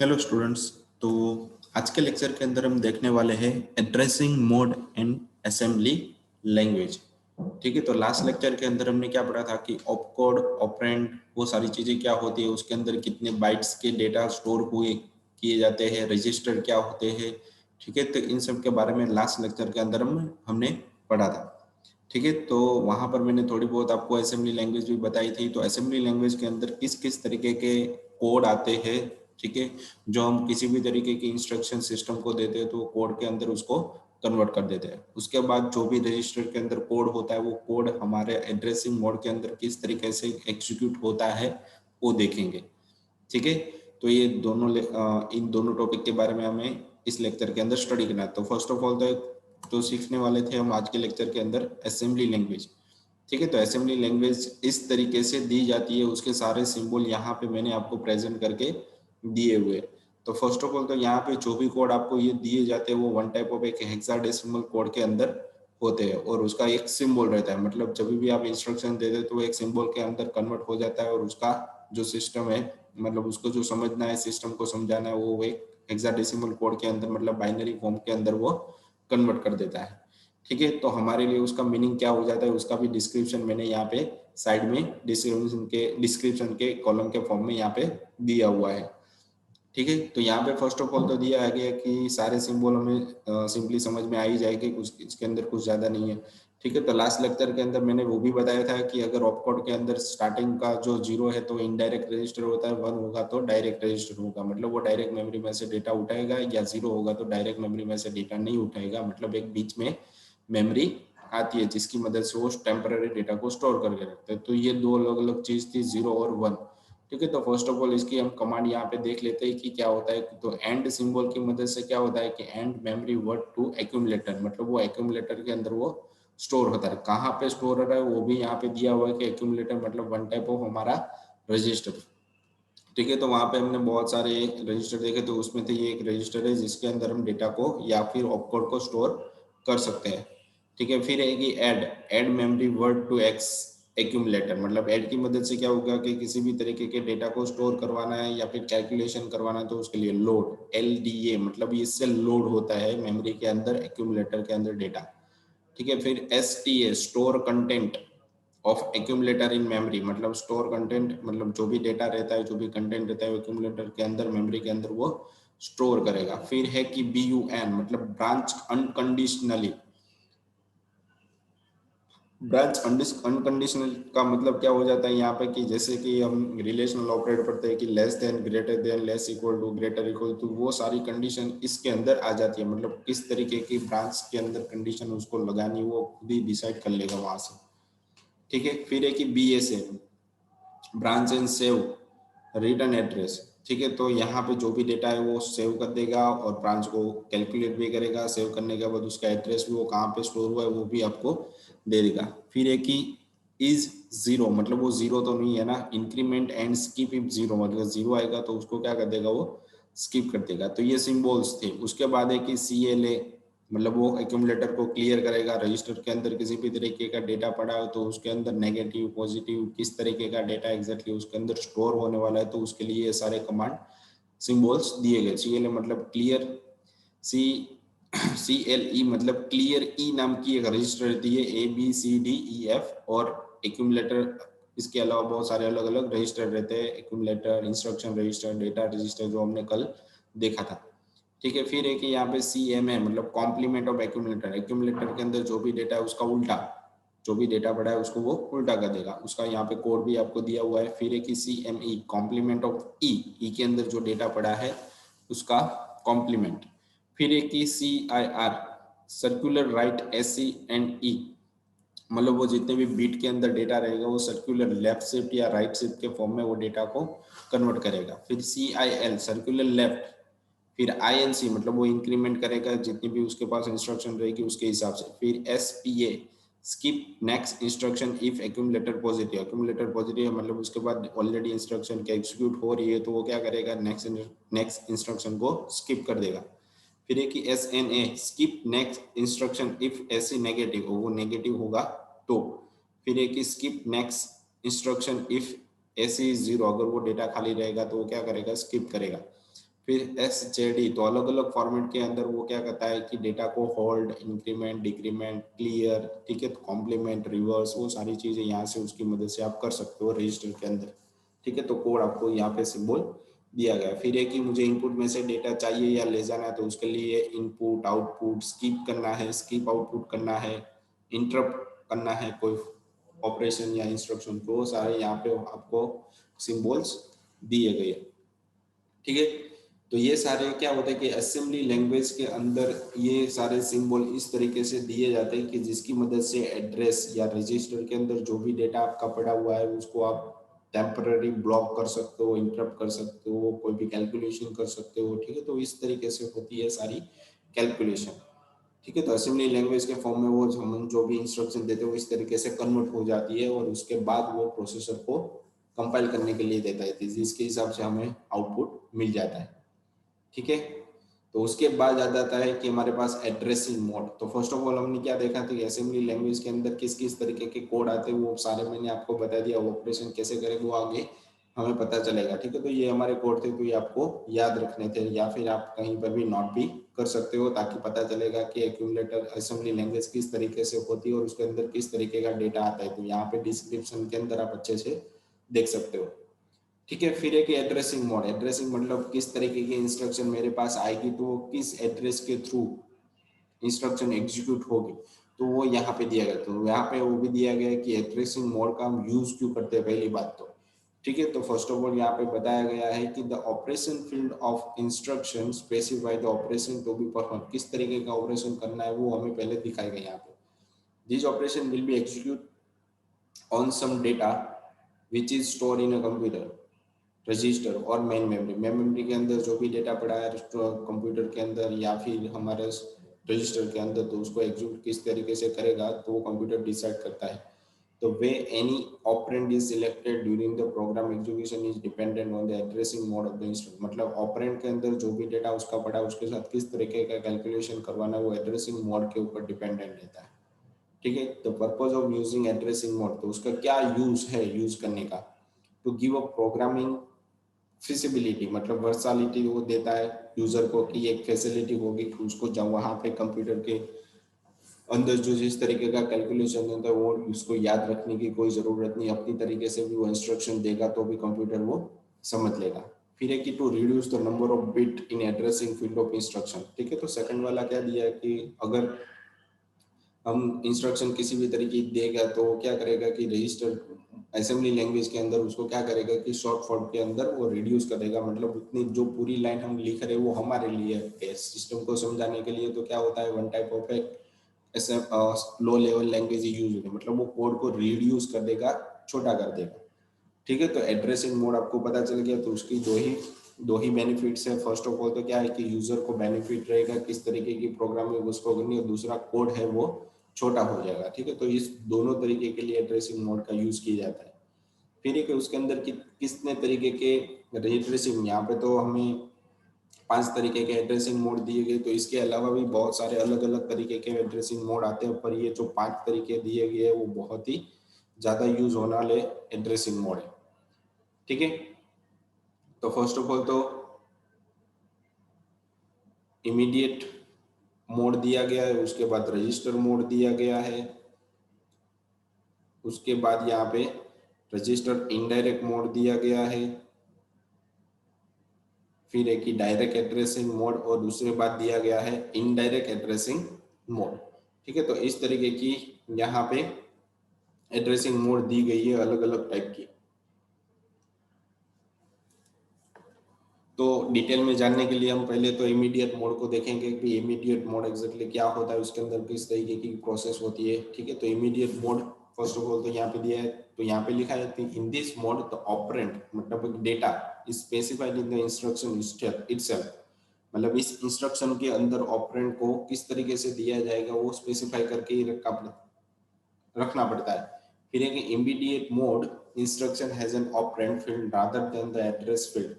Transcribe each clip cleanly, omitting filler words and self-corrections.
Hello students. तो आज के लेक्चर के अंदर हम देखने वाले हैं addressing mode and assembly language. ठीक है, तो लास्ट लेक्चर के अंदर हमने क्या पढ़ा था कि ऑपकोड, ऑपरेंड, वो सारी चीज़ें क्या होती है, उसके अंदर कितने बाइट्स के डेटा स्टोर हुए किए जाते हैं, रजिस्टर क्या होते हैं। ठीक है, तो इन सब के बारे में लास्ट लेक्चर के अंदर हमने पढ़ा था। ठीक है, तो वहाँ पर मैंने थोड़ी बहुत आपको असेंबली लैंग्वेज भी बताई थी। तो असेंबली लैंग्वेज के अंदर किस किस तरीके के कोड आते हैं, ठीक है, जो हम किसी भी तरीके की इंस्ट्रक्शन सिस्टम को देते हैं तो वो कोड के अंदर उसको कन्वर्ट कर देते हैं। उसके बाद जो भी रजिस्टर के अंदर कोड होता है वो कोड हमारे एड्रेसिंग मोड के अंदर किस तरीके से एग्जीक्यूट होता है वो देखेंगे। ठीक है, तो ये इन दोनों टॉपिक के बारे में हमें इस लेक्चर के अंदर स्टडी करना है। तो फर्स्ट ऑफ ऑल तो सीखने वाले थे हम आज के लेक्चर के अंदर असेंबली लैंग्वेज। ठीक है, तो असेंबली लैंग्वेज इस तरीके से दी जाती है, उसके सारे सिंबल यहाँ पे मैंने आपको प्रेजेंट करके दिए हुए। तो फर्स्ट ऑफ ऑल तो यहाँ पे जो भी कोड आपको ये दिए जाते हैं वो वन टाइप ऑफ एक हेक्साडेसिमल कोड के अंदर होते हैं और उसका एक सिंबल रहता है। मतलब जब भी आप इंस्ट्रक्शन देते हैं तो एक सिंबल के अंदर कन्वर्ट हो जाता है और उसका जो सिस्टम है, मतलब उसको जो समझना है, सिस्टम को समझाना है, वो एक हेक्साडेसिमल कोड के अंदर, मतलब बाइनरी फॉर्म के अंदर वो कन्वर्ट कर देता है। ठीक है, तो हमारे लिए उसका मीनिंग क्या हो जाता है उसका भी डिस्क्रिप्शन मैंने यहाँ पे साइड में डिस्क्रिप्शन के कॉलम के फॉर्म में यहाँ पे दिया हुआ है। ठीक है, तो यहाँ पे फर्स्ट ऑफ ऑल तो दिया गया कि सारे सिंबल हमें सिंपली समझ में आ ही जाएगी, कुछ इसके अंदर कुछ ज्यादा नहीं है। ठीक है, तो लास्ट लेक्चर के अंदर मैंने वो भी बताया था कि अगर ऑपकोड के अंदर स्टार्टिंग का जो 0 है तो इनडायरेक्ट रजिस्टर होता है, 1 होगा तो डायरेक्ट रजिस्टर होगा, मतलब वो डायरेक्ट मेमोरी में से डेटा उठाएगा, या 0 होगा तो डायरेक्ट मेमोरी में से डेटा नहीं उठाएगा। मतलब एक बीच में मेमोरी आती है जिसकी मदद से वो टेम्पररी डेटा को स्टोर करके रखते हैं। तो ये दो अलग अलग चीज थी, 0 और 1। ठीक है, तो फर्स्ट ऑफ ऑल इसकी हम कमांड यहाँ पे देख लेते हैं कि क्या होता है। तो एंड सिंबल की मदद से क्या होता है कि and memory word to accumulator, मतलब वो एक्यूमुलेटर के अंदर वो स्टोर होता है। कहाँ पे स्टोर हो रहा है वो भी यहाँ पे दिया हुआ है कि एक्यूमुलेटर मतलब वन टाइप ऑफ हमारा रजिस्टर। ठीक है, तो वहां पे हमने बहुत सारे रजिस्टर देखे, तो उसमें से ये एक रजिस्टर है जिसके अंदर हम डेटा को या फिर ऑपकोड को स्टोर कर सकते हैं। ठीक है, फिर है कि add memory word to x accumulator, मतलब ऐड की मदद से क्या होगा कि किसी भी तरीके के डेटा को स्टोर करवाना है या फिर कैलकुलेशन करवाना है तो उसके लिए लोड LDA, मतलब इससे लोड होता है मेमोरी के अंदर, एक्यूमुलेटर के अंदर डेटा। ठीक है, फिर STA store content of accumulator in memory, मतलब स्टोर कंटेंट, मतलब जो भी डेटा रहता है, जो भी कंटेंट रहता है एक्यूमुलेटर के अंदर, मेमोरी के अंदर वो स्टोर करेगा। फिर है कि BUN मतलब ब्रांच अनकंडीशनली। ब्रांच अनकंडीशनल का मतलब क्या हो जाता है यहाँ पे कि जैसे कि हम रिलेशनल ऑपरेटर पढ़ते हैं कि less than, greater than, less equal to, greater equal to, वो सारी कंडीशन इसके अंदर आ जाती है। मतलब किस तरीके की ब्रांच के अंदर कंडीशन उसको लगानी वो खुद ही डिसाइड कर लेगा वहां से। ठीक है, फिर है कि BSA branch and save return address. ठीक है, तो यहाँ पे जो भी डेटा है वो सेव कर देगा और ब्रांच को कैलकुलेट भी करेगा। सेव करने के बाद उसका एड्रेस भी वो कहाँ पे स्टोर हुआ है वो भी आपको दे देगा। फिर है कि इज 0, मतलब वो 0 तो नहीं है ना, इंक्रीमेंट एंड स्किप इफ 0, मतलब 0 आएगा तो उसको क्या कर देगा वो स्किप कर देगा। तो ये सिंबल्स थे। उसके बाद है कि CLA, मतलब वो एक्यूमुलेटर को क्लियर करेगा। रजिस्टर के अंदर किसी भी तरीके का डेटा पड़ा हो तो उसके अंदर नेगेटिव, पॉजिटिव, किस तरीके का डेटा एग्जैक्टली उसके अंदर स्टोर होने वाला है, तो उसके लिए ये सारे कमांड सिंबल्स दिए गए। CLA मतलब क्लियर, सी CLE मतलब क्लियर, ई नाम की एक रजिस्टर रहती है, ABCDEF, और एक्यूमुलेटर इसके अलावा बहुत सारे अलग अलग रजिस्टर रहते हैं, accumulator, instruction register, data register, जो हमने कल देखा था। ठीक है, फिर है कि यहाँ पे CMA मतलब कॉम्प्लीमेंट ऑफ एक्यूमुलेटर, एक्यूमुलेटर के अंदर जो भी डेटा है उसका उल्टा, जो भी डेटा पड़ा है उसको वो उल्टा कर देगा। उसका यहाँ पे कोड भी आपको दिया हुआ है। फिर है कि CME कॉम्प्लीमेंट ऑफ ई के अंदर जो डेटा पड़ा है उसका कॉम्प्लीमेंट। फिर एक की CIR circular right SC and E, मतलब वो जितने भी बीट के अंदर डेटा रहेगा वो सर्कुलर लेफ्ट शिफ्ट या राइट शिफ्ट के फॉर्म में वो डेटा को कन्वर्ट करेगा। फिर CIL सर्कुलर लेफ्ट, फिर INC मतलब वो इंक्रीमेंट करेगा जितनी भी उसके पास इंस्ट्रक्शन रहेगी उसके हिसाब से। फिर SPA skip next instruction if accumulator positive, accumulator positive है मतलब उसके बाद ऑलरेडी इंस्ट्रक्शन के एग्जीक्यूट हो रही है तो वो क्या करेगा, नेक्स्ट इंस्ट्रक्शन को स्किप कर देगा। फिर है कि SNA skip next instruction if SC negative, वो नेगेटिव होगा तो। फिर है कि skip next instruction if SC 0, अगर वो डेटा खाली रहेगा तो वो क्या करेगा, स्किप करेगा। फिर SJD, तो अलग अलग फॉर्मेट के अंदर वो क्या करता है कि डेटा को होल्ड, इंक्रीमेंट, डिक्रीमेंट, क्लियर, ठीक है, तो कॉम्प्लीमेंट, रिवर्स, वो सारी चीजें यहाँ से उसकी मदद से आप कर सकते हो रजिस्टर के अंदर, ठीक है। तो कोड आपको यहाँ पे सिंबल दिया गया है। फिर है कि मुझे इनपुट में से डेटा चाहिए या ले जाना है, तो उसके लिए इनपुट, आउटपुट, स्किप करना है, स्किप आउटपुट करना है, इंटरप्ट करना है कोई ऑपरेशन या इंस्ट्रक्शन, तो वो सारे यहाँ पे आपको सिंबल्स दिए गए, ठीक है। तो ये सारे क्या होता है कि असेंबली लैंग्वेज के अंदर ये सारे सिंबल इस तरीके से दिए जाते हैं कि जिसकी मदद से एड्रेस या रजिस्टर के अंदर जो भी डेटा आपका पड़ा हुआ है उसको आप टेम्पररी ब्लॉक कर सकते हो, इंटरप्ट कर सकते हो, कोई भी कैलकुलेशन कर सकते हो, ठीक है। तो इस तरीके से होती है सारी कैलकुलेशन, ठीक है। तो असेंबली लैंग्वेज के फॉर्म में वो हम जो भी इंस्ट्रक्शन देते हैं वो इस तरीके से कन्वर्ट हो जाती है और उसके बाद वो प्रोसेसर को कंपाइल करने के लिए देता है, जिसके हिसाब से हमें आउटपुट मिल जाता है, ठीक है। तो उसके बाद आ जाता है कि हमारे पास एड्रेसिंग मोड। तो फर्स्ट ऑफ ऑल हमने क्या देखा था कि असेंबली लैंग्वेज के अंदर किस किस तरीके के कोड आते हैं वो सारे मैंने आपको बता दिया, ऑपरेशन कैसे करेंगे वो आगे हमें पता चलेगा, ठीक है। तो ये हमारे कोड थे, तो ये आपको याद रखने थे या फिर आप कहीं पर भी नोट भी कर सकते हो ताकि पता चलेगा कि एक्यूमुलेटर असेंबली लैंग्वेज किस तरीके से होती है और उसके अंदर किस तरीके का डेटा आता है। तो यहाँ पे डिस्क्रिप्शन के अंदर आप अच्छे से देख सकते हो, ठीक है। फिर एक एड्रेसिंग मोड, एड्रेसिंग मतलब किस तरीके की इंस्ट्रक्शन मेरे पास आएगी तो वो किस एड्रेस के थ्रू इंस्ट्रक्शन एग्जीक्यूट होगी, तो वो यहाँ पे दिया गया। तो यहाँ पे वो भी दिया गया है कि एड्रेसिंग मोड का हम यूज क्यों करते हैं, पहली बात तो, ठीक है। तो फर्स्ट ऑफ ऑल यहाँ पे बताया गया है कि the operation field of instruction specify the operation to be perform, किस तरीके का ऑपरेशन करना है वो हमें पहले दिखाएगा यहाँ पे। This operation will be execute on some data which is store in a computer register और मेन मेमोरी, मेन मेमोरी के अंदर जो भी डेटा पड़ा है कंप्यूटर के अंदर या फिर हमारे रजिस्टर के अंदर, तो उसको एग्जीक्यूट किस तरीके से करेगा तो वो कंप्यूटर डिसाइड करता है। तो way any operand is selected during the program execution is dependent on the addressing mode of the instruction, मतलब ऑपरेंड के अंदर जो भी डेटा उसका पड़ा है उसके साथ किस तरीके का कैलकुलेशन करवाना है वो एड्रेसिंग मोड के ऊपर डिपेंडेंट रहता है, ठीक है। तो purpose of using addressing mode, तो उसका क्या यूज है यूज करने का, to give a programming feasibility, मतलब वर्सालिटी वो देता है यूजर को कि एक फैसिलिटी होगी कि उसको जब वहां पे कंप्यूटर के अंदर जो जिस तरीके का कैलकुलेशन होता है वो उसको याद रखने की कोई जरूरत नहीं, अपनी तरीके से भी वो इंस्ट्रक्शन देगा तो भी कंप्यूटर वो समझ लेगा। फिर है कि to reduce the number of bit in addressing field of instruction, ठीक है। तो सेकंड वाला क्या दिया है कि अगर हम इंस्ट्रक्शन किसी भी तरीके देगा तो क्या करेगा कि रजिस्टर असेंबली लैंग्वेज के अंदर उसको क्या करेगा कि शॉर्ट फॉर्म के अंदर वो रिड्यूस कर देगा, मतलब उतनी जो पूरी लाइन हम लिख रहे हैं वो हमारे लिए है, सिस्टम को समझाने के लिए तो क्या होता है वन टाइप ऑफ ऐसे लो लेवल लैंग्वेज यूज होती है, मतलब वो कोड को रिड्यूस कर देगा, छोटा कर देगा, ठीक है। तो एड्रेसिंग मोड आपको पता चल गया, तो उसकी दो ही बेनिफिट्स है। फर्स्ट ऑफ ऑल तो क्या है कि यूजर को बेनिफिट रहेगा किस तरीके की प्रोग्रामिंग उसको करनी है, दूसरा कोड है वो छोटा हो जाएगा, ठीक है। तो इस दोनों तरीके के लिए एड्रेसिंग मोड का यूज किया जाता है। फिर एक उसके अंदर कितने तरीके के एड्रेसिंग, यहाँ पे तो हमें 5 तरीके के एड्रेसिंग मोड दिए गए, तो इसके अलावा भी बहुत सारे अलग अलग तरीके के एड्रेसिंग मोड आते हैं, पर ये जो 5 तरीके दिए गए हैं वो बहुत ही ज्यादा यूज होने वाले एड्रेसिंग मोड है, ठीक है। तो फर्स्ट ऑफ ऑल तो इमीडिएट मोड दिया गया है, उसके बाद रजिस्टर मोड दिया गया है, उसके बाद यहाँ पे रजिस्टर इनडायरेक्ट मोड दिया गया है, फिर एक ही डायरेक्ट एड्रेसिंग मोड और दूसरे बाद दिया गया है इनडायरेक्ट एड्रेसिंग मोड, ठीक है। तो इस तरीके की यहाँ पे एड्रेसिंग मोड दी गई है अलग अलग टाइप की। तो डिटेल में जानने के लिए हम पहले तो इमीडिएट मोड को देखेंगे कि इमीडिएट मोड एग्जैक्टली क्या होता है, उसके अंदर किस तरीके की प्रोसेस होती है, ठीक है। तो immediate mode first of all तो यहाँ पे दिया है, तो यहाँ पे लिखा है in this mode the operand मतलब data is specified in the instruction itself, मतलब इस इंस्ट्रक्शन के अंदर ऑपरेंड को किस तरीके से दिया जाएगा वो स्पेसिफाई करके ही रखना पड़ता है। फिर एक immediate mode instruction has an operand field rather than the address field,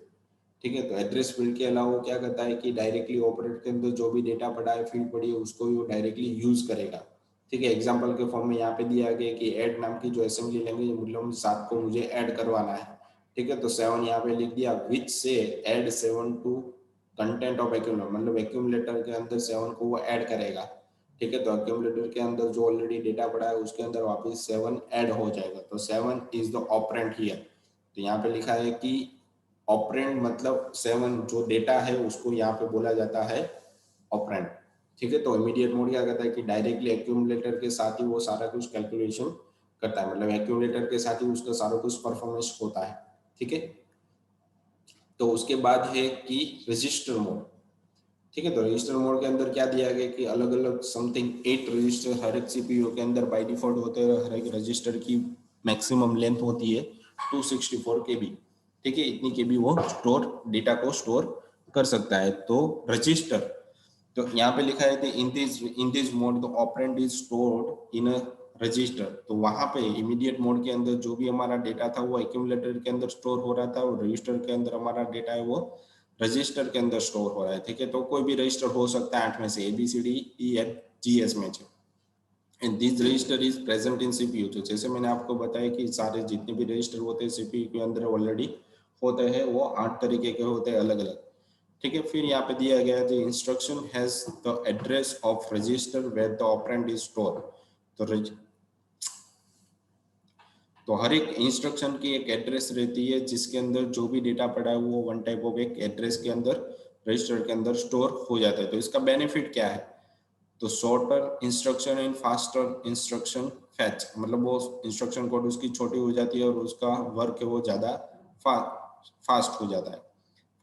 ठीक है। तो एड्रेस फील्ड के अलावा वो क्या करता है कि डायरेक्टली ऑपरेट के अंदर जो भी डेटा पड़ा है फील्ड पड़ी है उसको भी वो डायरेक्टली यूज करेगा, ठीक है। एग्जांपल के फॉर्म में यहाँ पे दिया गया कि ऐड नाम की जो असेंबली लैंग्वेज मतलब 7 को मुझे ऐड करवाना है, ठीक है। तो 7 यहाँ पे लिख दिया विच से add 7 to content of accumulator मतलब एक्यूमुलेटर के अंदर 7 को वो ऐड करेगा, ठीक है। तो एक्यूमुलेटर के अंदर जो ऑलरेडी डेटा पड़ा है उसके अंदर वापस 7 ऐड हो जाएगा, तो 7 इज द ऑपरेंड हियर। तो यहाँ पे लिखा है कि ऑपरेंड मतलब 7 जो डेटा है उसको यहाँ पे बोला जाता है ऑपरेंड, ठीक है। तो इमीडिएट मोड क्या करता है कि डायरेक्टली एक्यूमुलेटर के साथ ही वो सारा कुछ कैलकुलेशन करता है, मतलब एक्यूमुलेटर के साथ ही उसका सारा कुछ परफॉर्मेंस होता है, ठीक है। तो उसके बाद है कि रजिस्टर मोड, ठीक है। तो रजिस्टर मोड के अंदर क्या दिया गया कि अलग अलग समथिंग 8 रजिस्टर हर एक सीपीयू के अंदर बाय डिफॉल्ट होते हैं, हर एक रजिस्टर की मैक्सिमम लेंथ होती है 264 केबी, ठीक है। इतनी केबी वो स्टोर डेटा को स्टोर कर सकता है। तो रजिस्टर, तो यहाँ पे लिखा है कि इन this mode the operand is stored in a resistor. तो वहां पे इमीडिएट मोड के अंदर जो भी हमारा डेटा था वो एक्यूमुलेटर के अंदर स्टोर हो रहा था, और रजिस्टर के अंदर हमारा डेटा है वो रजिस्टर के अंदर स्टोर हो रहा है, ठीक है। तो कोई भी रजिस्टर हो सकता है 8 में से ABCDEFGH में से, and this register is present in CPU. तो जैसे मैंने आपको बताया कि सारे जितने भी रजिस्टर होते हैं सीपीयू के अंदर ऑलरेडी होते हैं, वो 8 तरीके के होते हैं अलग अलग, ठीक है। फिर यहाँ पे दिया गया है instruction has the address of register where the operand is store. तो हर एक इंस्ट्रक्शन की एक एड्रेस रहती है जिसके अंदर जो भी डेटा पड़ा है वो वन टाइप ऑफ एक एड्रेस के अंदर रजिस्टर के अंदर स्टोर हो जाता है। तो इसका बेनिफिट क्या है, तो shorter instruction and faster instruction fetch, मतलब वो इंस्ट्रक्शन कोड उसकी छोटी हो जाती है और उसका वर्क है वो ज़्यादा फास्ट हो जाता है।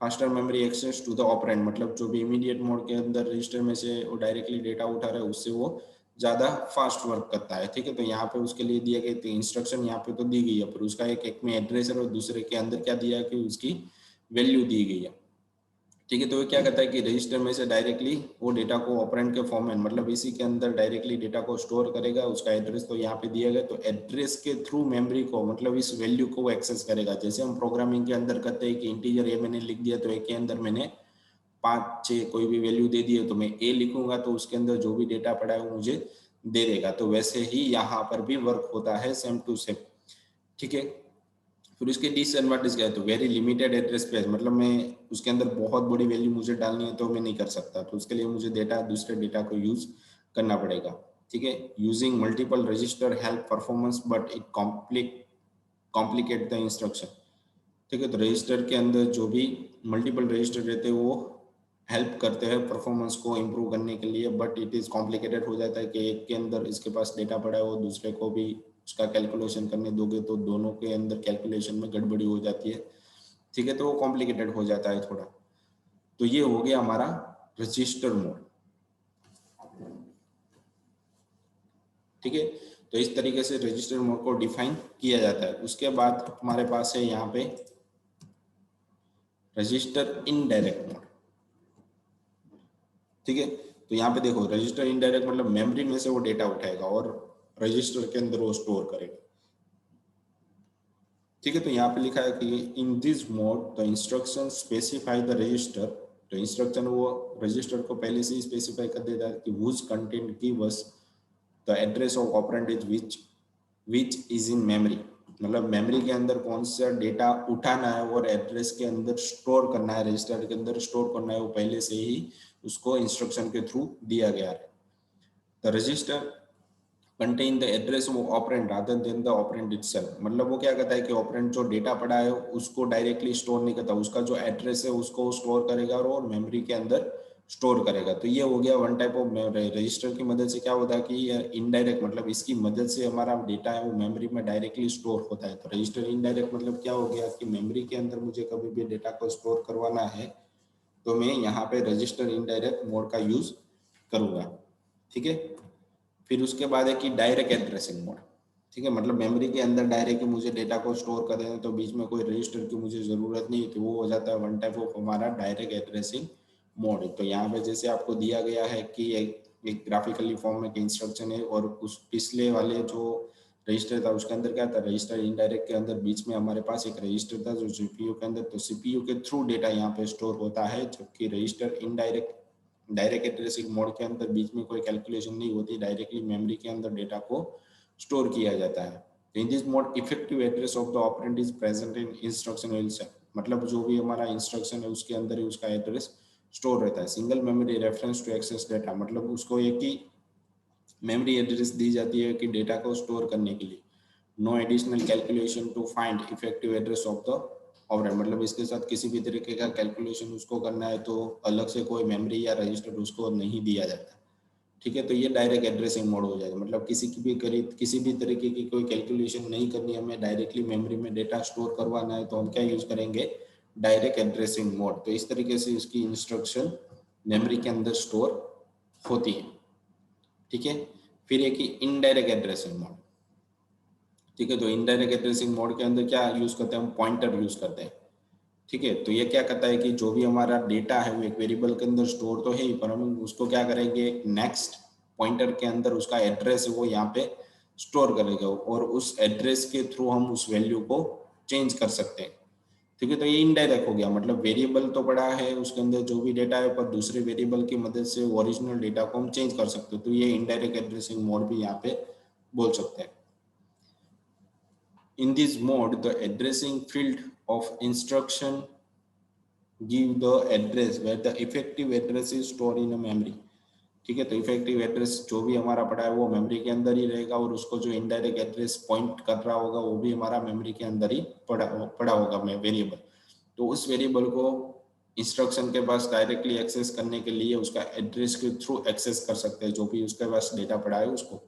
Faster memory access to the operand, मतलब जो भी इमीडिएट मोड के अंदर रजिस्टर में से वो डायरेक्टली डेटा उठा रहा है उससे वो ज़्यादा फास्ट वर्क करता है, ठीक है। तो यहाँ पे उसके लिए दिए गए इंस्ट्रक्शन यहाँ पे तो दी गई है, पर उसका एक में एड्रेस है और दूसरे के अंदर क्या दिया है कि उसकी वैल्यू दी गई है, ठीक है। तो ये क्या करता है कि रजिस्टर में से डायरेक्टली वो डेटा को ऑपरेंड के फॉर्म में, मतलब इसी के अंदर डायरेक्टली डेटा को स्टोर करेगा, उसका एड्रेस तो यहाँ पे दिया गया, तो एड्रेस के थ्रू मेमोरी को, मतलब इस वैल्यू को वो एक्सेस करेगा। जैसे हम प्रोग्रामिंग के अंदर करते हैं कि इंटीजर ए मैंने लिख दिया तो ए के अंदर मैंने 5 6 कोई भी वैल्यू दे दी है, तो मैं ए लिखूंगा तो उसके अंदर जो भी डेटा पड़ा है वो मुझे दे देगा। तो वैसे ही यहाँ पर भी वर्क होता है सेम टू सेम, ठीक है। फिर उसके डिसएडवांटेज क्या है, तो वेरी लिमिटेड एड्रेस स्पेस, मतलब मैं उसके अंदर बहुत बड़ी वैल्यू मुझे डालनी है तो मैं नहीं कर सकता, तो उसके लिए मुझे डेटा दूसरे डेटा को यूज करना पड़ेगा, ठीक है। Using multiple register help performance but it complicate the instruction, ठीक है। तो रजिस्टर के अंदर जो भी मल्टीपल रजिस्टर रहते हैं वो हेल्प करते हैं परफॉर्मेंस को इम्प्रूव करने के लिए, बट इट इज़ कॉम्प्लिकेटेड हो जाता है कि एक के अंदर इसके पास डेटा पड़ा है वो दूसरे को भी उसका कैलकुलेशन करने दोगे तो दोनों के अंदर कैलकुलेशन में गड़बड़ी हो जाती है, ठीक है। तो वो कॉम्प्लिकेटेड हो जाता है थोड़ा। तो ये हो गया हमारा रजिस्टर मोड, ठीक है। तो इस तरीके से रजिस्टर मोड को डिफाइन किया जाता है। उसके बाद हमारे पास है यहाँ पे रजिस्टर इनडायरेक्ट मोड, ठीक है। तो यहाँ पे देखो रजिस्टर इनडायरेक्ट मतलब मेमोरी में से वो डेटा उठाएगा और रजिस्टर के अंदर वो स्टोर करेगा, ठीक है। तो यहाँ पे लिखा है कि इन this mode the instruction specify the register. तो इंस्ट्रक्शन वो रजिस्टर को पहले से ही स्पेसिफाई कर देता है कि whose content give us the address of operand is which is in memory, मतलब मेमोरी के अंदर कौन सा डेटा उठाना है और एड्रेस के अंदर स्टोर करना है, रजिस्टर के अंदर स्टोर करना है, वो पहले से ही उसको इंस्ट्रक्शन के थ्रू दिया गया है। The register contain the address of operand rather than the operand itself, मतलब वो क्या करता है कि ऑपरेंड जो डेटा पड़ा है उसको डायरेक्टली स्टोर नहीं करता, उसका जो एड्रेस है उसको स्टोर करेगा और मेमोरी के अंदर स्टोर करेगा। तो ये हो गया वन टाइप ऑफ रजिस्टर की मदद से क्या होता है कि इनडायरेक्ट, मतलब इसकी मदद से हमारा डेटा है वो मेमोरी में डायरेक्टली स्टोर होता है। तो रजिस्टर इनडायरेक्ट मतलब क्या हो गया कि मेमोरी के अंदर मुझे कभी भी डेटा को स्टोर करवाना है तो मैं यहाँ पे रजिस्टर इनडायरेक्ट मोड का यूज करूंगा, ठीक है। फिर उसके बाद है कि डायरेक्ट एड्रेसिंग मोड, ठीक है, मतलब मेमोरी के अंदर डायरेक्ट मुझे डेटा को स्टोर कर देना तो बीच में कोई रजिस्टर की मुझे ज़रूरत नहीं, तो वो हो जाता है वन टाइप ऑफ हमारा डायरेक्ट एड्रेसिंग मोड। तो यहाँ पे जैसे आपको दिया गया है कि एक ग्राफिकली फॉर्म में इंस्ट्रक्शन है और उस पिछले वाले जो रजिस्टर था उसके अंदर क्या था, रजिस्टर इनडायरेक्ट के अंदर बीच में हमारे पास एक रजिस्टर था जो सीपीयू के अंदर, तो सीपीयू के थ्रू डेटा यहाँ पे स्टोर होता है, जबकि register indirect direct addressing mode के अंदर बीच में कोई कैलकुलेशन नहीं होती, डायरेक्टली मेमोरी के अंदर डेटा को स्टोर किया जाता है। In this mode effective address of the operand is present in instruction itself, मतलब जो भी हमारा इंस्ट्रक्शन है उसके अंदर ही उसका एड्रेस स्टोर रहता है। Single memory reference to access data, मतलब उसको एक ही मेमोरी एड्रेस दी जाती है कि डेटा को स्टोर करने के लिए। No additional calculation to find effective address of the operand, मतलब इसके साथ किसी भी तरीके का कैलकुलेशन उसको करना है तो अलग से कोई मेमोरी या रजिस्टर उसको नहीं दिया जाता। ठीक है, तो ये डायरेक्ट एड्रेसिंग मोड हो जाएगा, मतलब किसी भी तरीके की कोई कैलकुलेशन नहीं करनी, हमें डायरेक्टली मेमोरी में डेटा स्टोर करवाना है तो हम क्या यूज करेंगे, डायरेक्ट एड्रेसिंग मोड। तो इस तरीके से इसकी इंस्ट्रक्शन मेमोरी के अंदर स्टोर होती है। ठीक है, फिर एक इनडायरेक्ट एड्रेसिंग मोड। ठीक है, तो इनडायरेक्ट एड्रेसिंग मोड के अंदर क्या यूज करते हैं, हम पॉइंटर यूज करते हैं। ठीक है, तो ये क्या करता है कि जो भी हमारा डेटा है वो एक वेरिएबल के अंदर स्टोर तो है ही, पर हम उसको क्या करेंगे, एक नेक्स्ट पॉइंटर के अंदर उसका एड्रेस है वो यहाँ पे स्टोर करेगा और उस एड्रेस के थ्रू हम उस वैल्यू को चेंज कर सकते हैं। ठीक है, तो ये इनडायरेक्ट हो गया, मतलब वेरिएबल तो पड़ा है उसके अंदर जो भी डेटा है, पर दूसरे वेरिएबल की मदद से ओरिजिनल डेटा को हम चेंज कर सकते हैं, तो ये इनडायरेक्ट एड्रेसिंग मोड भी यहाँ पे बोल सकते हैं। In this mode, the addressing field of instruction give the address where the effective address is stored in a memory। ठीक है, तो इफेक्टिव एड्रेस जो भी हमारा पड़ा है वो मेमोरी के अंदर ही रहेगा और उसको जो इनडायरेक्ट एड्रेस पॉइंट कर रहा होगा वो भी हमारा मेमोरी के अंदर ही पड़ा होगा वेरिएबल। तो उस वेरिएबल को इंस्ट्रक्शन के पास डायरेक्टली एक्सेस करने के लिए उसका एड्रेस के थ्रू एक्सेस कर सकते हैं जो भी उसके पास डेटा पड़ा है उसको।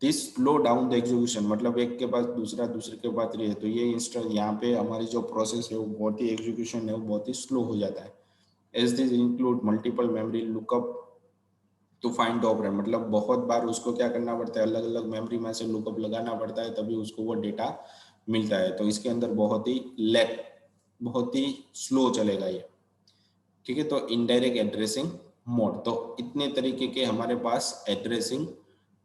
This slow down the execution, मतलब एक के पास दूसरा दूसरे के पास रही है तो ये यहाँ पे हमारी जो प्रोसेस है वो बहुत ही एग्जीक्यूशन है वो बहुत ही स्लो हो जाता है। As this include multiple memory lookup to find the operand, मतलब बहुत बार उसको क्या करना पड़ता है, अलग अलग मेमोरी में से लुकअप लगाना पड़ता है तभी उसको वो डेटा मिलता है। तो इसके अंदर बहुत ही लैग, बहुत ही स्लो चलेगा ये। ठीक है, तो इनडायरेक्ट एड्रेसिंग मोड, तो इतने तरीके के हमारे पास एड्रेसिंग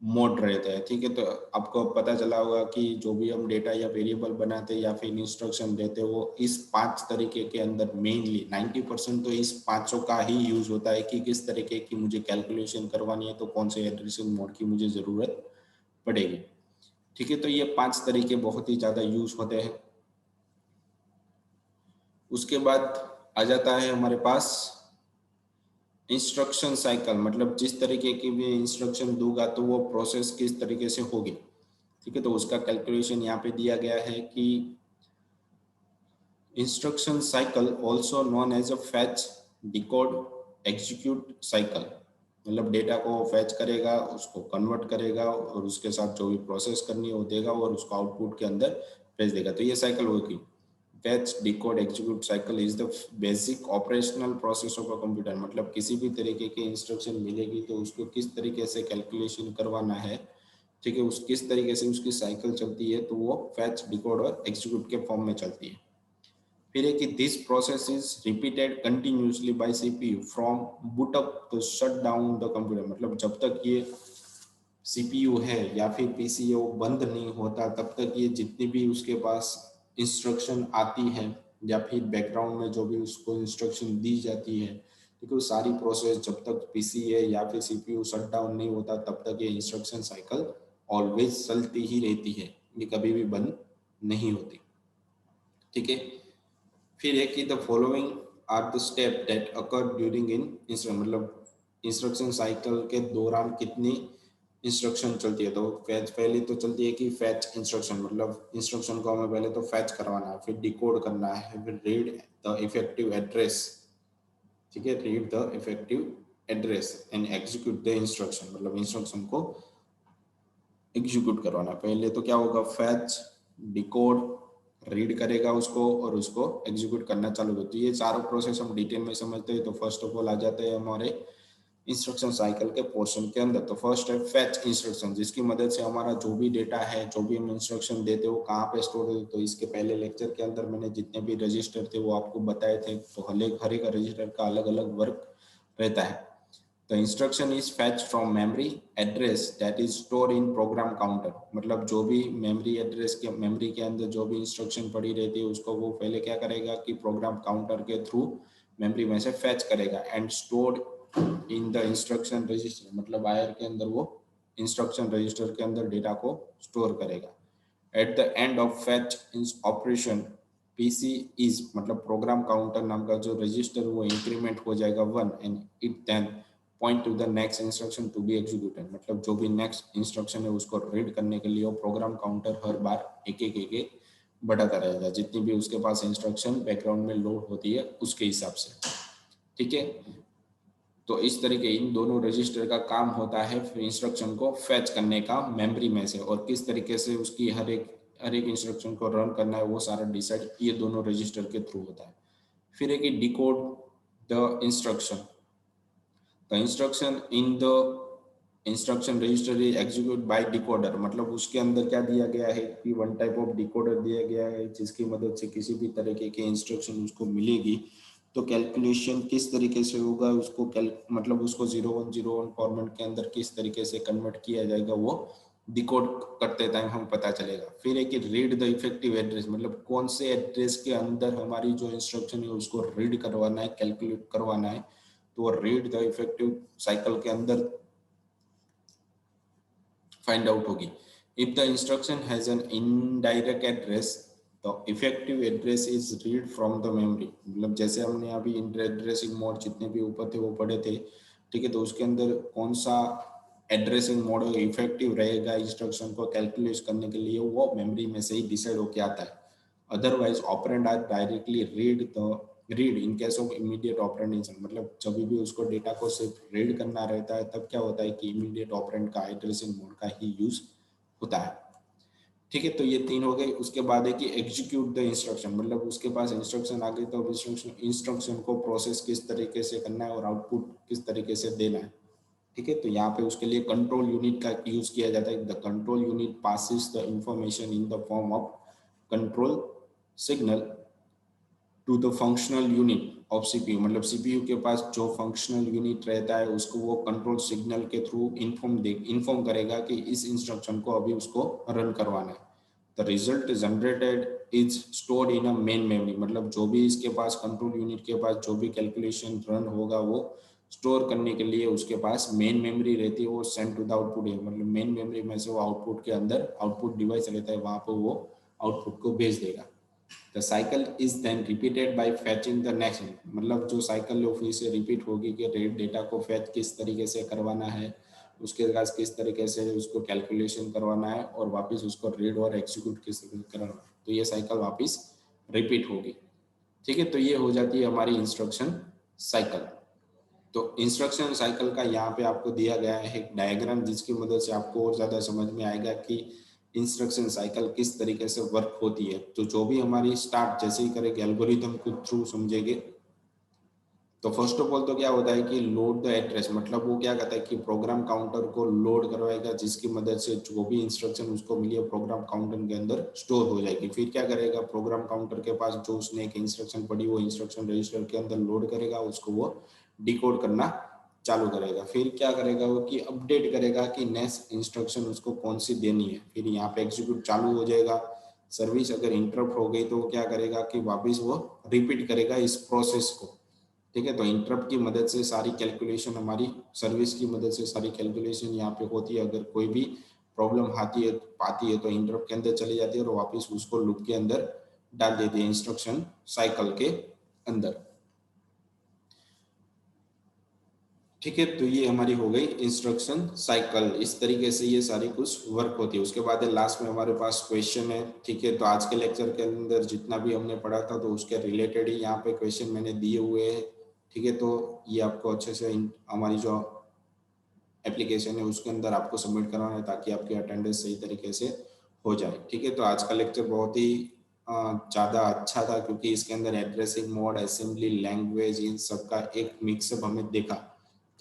मोड रहते हैं। ठीक है, तो आपको पता चला होगा कि जो भी हम डेटा या वेरिएबल बनाते हैं या फिर इंस्ट्रक्शन देते हैं वो इस 5 तरीके के अंदर मेनली 90% तो इस पांचों का ही यूज होता है कि किस तरीके की मुझे कैलकुलेशन करवानी है तो कौन से एड्रेसिंग मोड की मुझे जरूरत पड़ेगी। ठीक है, तो ये 5 तरीके बहुत ही ज्यादा यूज होते हैं। उसके बाद आ जाता है हमारे पास इंस्ट्रक्शन साइकिल, मतलब जिस तरीके की भी इंस्ट्रक्शन दूंगा तो वो प्रोसेस किस तरीके से होगी। ठीक है, तो उसका कैलकुलेशन यहाँ पे दिया गया है कि instruction cycle also known as a fetch decode execute cycle, मतलब डेटा को फैच करेगा, उसको कन्वर्ट करेगा और उसके साथ जो भी प्रोसेस करनी है वो देगा और उसको आउटपुट के अंदर भेज देगा, तो ये साइकिल होगी। Fetch decode execute cycle is the basic operational process of a computer, मतलब किसी भी तरीके की इंस्ट्रक्शन मिलेगी तो उसको किस तरीके से कैलकुलेशन करवाना है। ठीक है, उस किस तरीके से उसकी साइकिल चलती है तो वो फैच डिकोड और एग्जीक्यूट के फॉर्म में चलती है। फिर है कि this process is repeated continuously by CPU from boot up to shut down the computer, मतलब जब तक ये सीपीयू है या फिर पीसी वो बंद नहीं होता तब तक ये जितनी भी उसके पास इंस्ट्रक्शन आती है या फिर बैकग्राउंड में जो भी उसको इंस्ट्रक्शन दी जाती है, क्योंकि वो सारी प्रोसेस जब तक पीसी है या फिर सीपीयू शट डाउन नहीं होता तब तक ये इंस्ट्रक्शन साइकिल ऑलवेज चलती ही रहती है, ये कभी भी बंद नहीं होती। ठीक है, फिर है कि the following are the step that occur during in instruction, मतलब इंस्ट्रक्शन साइकिल के दौरान कितनी इंस्ट्रक्शन चलती है। तो फैच पहले तो चलती है कि फैच इंस्ट्रक्शन, मतलब इंस्ट्रक्शन को हमें पहले तो फैच करवाना है, फिर डिकोड करना है, फिर रीड द इफेक्टिव एड्रेस। ठीक है, read the effective address and execute the instruction, मतलब इंस्ट्रक्शन को एग्जीक्यूट करवाना। पहले तो क्या होगा, फैच, डिकोड, रीड करेगा उसको और उसको एग्जीक्यूट करना चालू करती है। ये चारों प्रोसेस हम डिटेल में समझते हैं। तो फर्स्ट ऑफ ऑल आ जाते हैं हमारे इंस्ट्रक्शन साइकिल के पोर्शन के अंदर। तो फर्स्ट है फैच इंस्ट्रक्शन, जिसकी मदद से हमारा जो भी डेटा है, जो भी हम इंस्ट्रक्शन देते हो कहाँ पे स्टोर होते। तो इसके पहले लेक्चर के अंदर मैंने जितने भी रजिस्टर थे वो आपको बताए थे। तो हर एक रजिस्टर का अलग अलग वर्क रहता है। The instruction is fetched from memory address that is stored in program counter, मतलब जो भी मेमोरी एड्रेस के मेमोरी के अंदर जो भी इंस्ट्रक्शन पड़ी रहती है उसको वो पहले क्या करेगा कि प्रोग्राम काउंटर के थ्रू मेमोरी में से फैच करेगा and stored in the instruction register, मतलब आयर के अंदर वो इंस्ट्रक्शन रजिस्टर के अंदर डेटा को स्टोर करेगा। At the end of fetch operation PC is मतलब प्रोग्राम काउंटर नाम का जो रजिस्टर वो इंक्रीमेंट हो जाएगा 1 and it then point to the next instruction to be executed, मतलब जो भी नेक्स्ट इंस्ट्रक्शन है उसको रीड करने के लिए वो प्रोग्राम काउंटर हर बार एक एक बढ़ाता रहेगा जितनी भी उसके पास इंस्ट्रक्शन बैकग्राउंड में लोड होती है उसके हिसाब से। ठीक है, तो इस तरीके इन दोनों रजिस्टर का काम होता है फिर इंस्ट्रक्शन को फैच करने का मेमोरी में से, और किस तरीके से उसकी हर एक इंस्ट्रक्शन को रन करना है वो सारा डिसाइड ये दोनों रजिस्टर के थ्रू होता है। फिर एक decode the instruction, the instruction in the instruction register is execute by decoder, मतलब उसके अंदर क्या दिया गया है कि वन टाइप ऑफ डिकोडर दिया गया है जिसकी मदद से किसी भी तरीके के इंस्ट्रक्शन उसको मिलेगी तो कैलकुलेशन किस तरीके से होगा उसको मतलब उसको 0101 फॉर्मेट के अंदर किस तरीके से कन्वर्ट किया जाएगा वो डिकोड करते टाइम हम पता चलेगा। फिर एक रीड द इफेक्टिव एड्रेस, मतलब कौन से एड्रेस के अंदर हमारी जो इंस्ट्रक्शन है उसको रीड करवाना है, कैलकुलेट करवाना है, तो रीड द इफेक्टिव साइकिल के अंदर फाइंड आउट होगी। If the instruction has an indirect address the effective address is read from the memory, मतलब जैसे हमने अभी एड्रेसिंग मोड जितने भी ऊपर थे वो पढ़े थे। ठीक है, तो उसके अंदर कौन सा एड्रेसिंग मोड इफेक्टिव रहेगा इंस्ट्रक्शन को कैलकुलेट करने के लिए वो मेमोरी में से ही डिसाइड होके आता है। Otherwise operand are directly read in case of immediate operand instruction, मतलब जब भी उसको डेटा को सिर्फ रीड करना रहता है तब क्या होता है कि इमीडिएट ऑपरेंड का एड्रेसिंग मोड का ही यूज होता है। ठीक है, तो ये तीन हो गए। उसके बाद है कि एग्जीक्यूट द इंस्ट्रक्शन, मतलब उसके पास इंस्ट्रक्शन आ गई तो इंस्ट्रक्शन को प्रोसेस किस तरीके से करना है और आउटपुट किस तरीके से देना है। ठीक है, तो यहाँ पे उसके लिए कंट्रोल यूनिट का यूज किया जाता है। The control unit passes the information in the form of control signal to the functional unit of CPU, मतलब सीपीयू के पास जो फंक्शनल यूनिट रहता है उसको वो कंट्रोल सिग्नल के थ्रू इन्फॉर्म करेगा कि इस इंस्ट्रक्शन को अभी उसको रन करवाना है। The result generated is stored in a main memory, मतलब जो भी इसके पास कंट्रोल यूनिट के पास जो भी कैलकुलेशन रन होगा वो स्टोर करने के लिए उसके पास मेन मेमोरी रहती है, वो सेंड टू द आउटपुट है, मतलब मेन मेमोरी में से वो आउटपुट के अंदर आउटपुट डिवाइस रहता है वहां पर वो आउटपुट को भेज देगा। The cycle is then repeated by fetching the next, मतलब जो साइकिल है फिर से रिपीट होगी कि डेटा को फैच किस तरीके से करवाना है, उसके बाद किस तरीके से उसको कैलकुलेशन करवाना है और वापस उसको रीड और एग्जीक्यूट किस तरीके से करवाना है, तो ये साइकिल वापस रिपीट होगी। ठीक है, तो ये हो जाती है हमारी इंस्ट्रक्शन साइकिल। तो इंस्ट्रक्शन साइकिल का यहाँ पे आपको दिया गया है एक डायग्राम जिसकी मदद से आपको और ज़्यादा समझ में आएगा कि इंस्ट्रक्शन साइकिल किस तरीके से वर्क होती है। तो जो भी हमारी स्टार्ट जैसे ही करेंगे एल्गोरिथम के थ्रू समझेंगे। तो फर्स्ट ऑफ ऑल तो क्या होता है कि लोड द एड्रेस, मतलब वो क्या कहता है कि प्रोग्राम काउंटर को लोड करवाएगा जिसकी मदद से जो भी इंस्ट्रक्शन उसको मिली है प्रोग्राम काउंटर के अंदर स्टोर हो जाएगी। फिर क्या करेगा, प्रोग्राम काउंटर के पास जो उसने एक इंस्ट्रक्शन पढ़ी वो इंस्ट्रक्शन रजिस्टर के अंदर लोड करेगा, उसको वो डिकोड करना चालू करेगा। फिर क्या करेगा वो कि अपडेट करेगा कि नेक्स्ट इंस्ट्रक्शन उसको कौन सी देनी है। फिर यहाँ पे एग्जीक्यूट चालू हो जाएगा। सर्विस अगर इंटरप्ट हो गई तो वो क्या करेगा कि वापस वो रिपीट करेगा इस प्रोसेस को। ठीक है, तो इंटरप्ट की मदद से सारी कैलकुलेशन हमारी सर्विस की मदद से सारी कैलकुलेशन यहाँ पे होती है। अगर कोई भी प्रॉब्लम आती है तो इंटरप्ट के अंदर चली जाती है और वापस उसको लूप के अंदर डाल देती है इंस्ट्रक्शन साइकिल के अंदर। ठीक है, तो ये हमारी हो गई इंस्ट्रक्शन साइकिल। इस तरीके से ये सारी कुछ वर्क होती है। उसके बाद लास्ट में हमारे पास क्वेश्चन है। ठीक है, तो आज के लेक्चर के अंदर जितना भी हमने पढ़ा था तो उसके रिलेटेड ही यहाँ पे क्वेश्चन मैंने दिए हुए हैं। ठीक है, तो ये आपको अच्छे से हमारी जो एप्लीकेशन है उसके अंदर आपको सबमिट करवाना है ताकि आपकी अटेंडेंस सही तरीके से हो जाए। ठीक है, तो आज का लेक्चर बहुत ही ज़्यादा अच्छा था क्योंकि इसके अंदर एड्रेसिंग मोड, असेंबली लैंग्वेज, इन सब का एक मिक्सअप हमें देखा।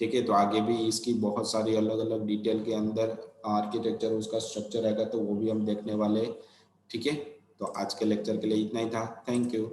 ठीक है, तो आगे भी इसकी बहुत सारी अलग अलग डिटेल के अंदर आर्किटेक्चर उसका स्ट्रक्चर रहेगा तो वो भी हम देखने वाले हैं। ठीक है, तो आज के लेक्चर के लिए इतना ही था। Thank you.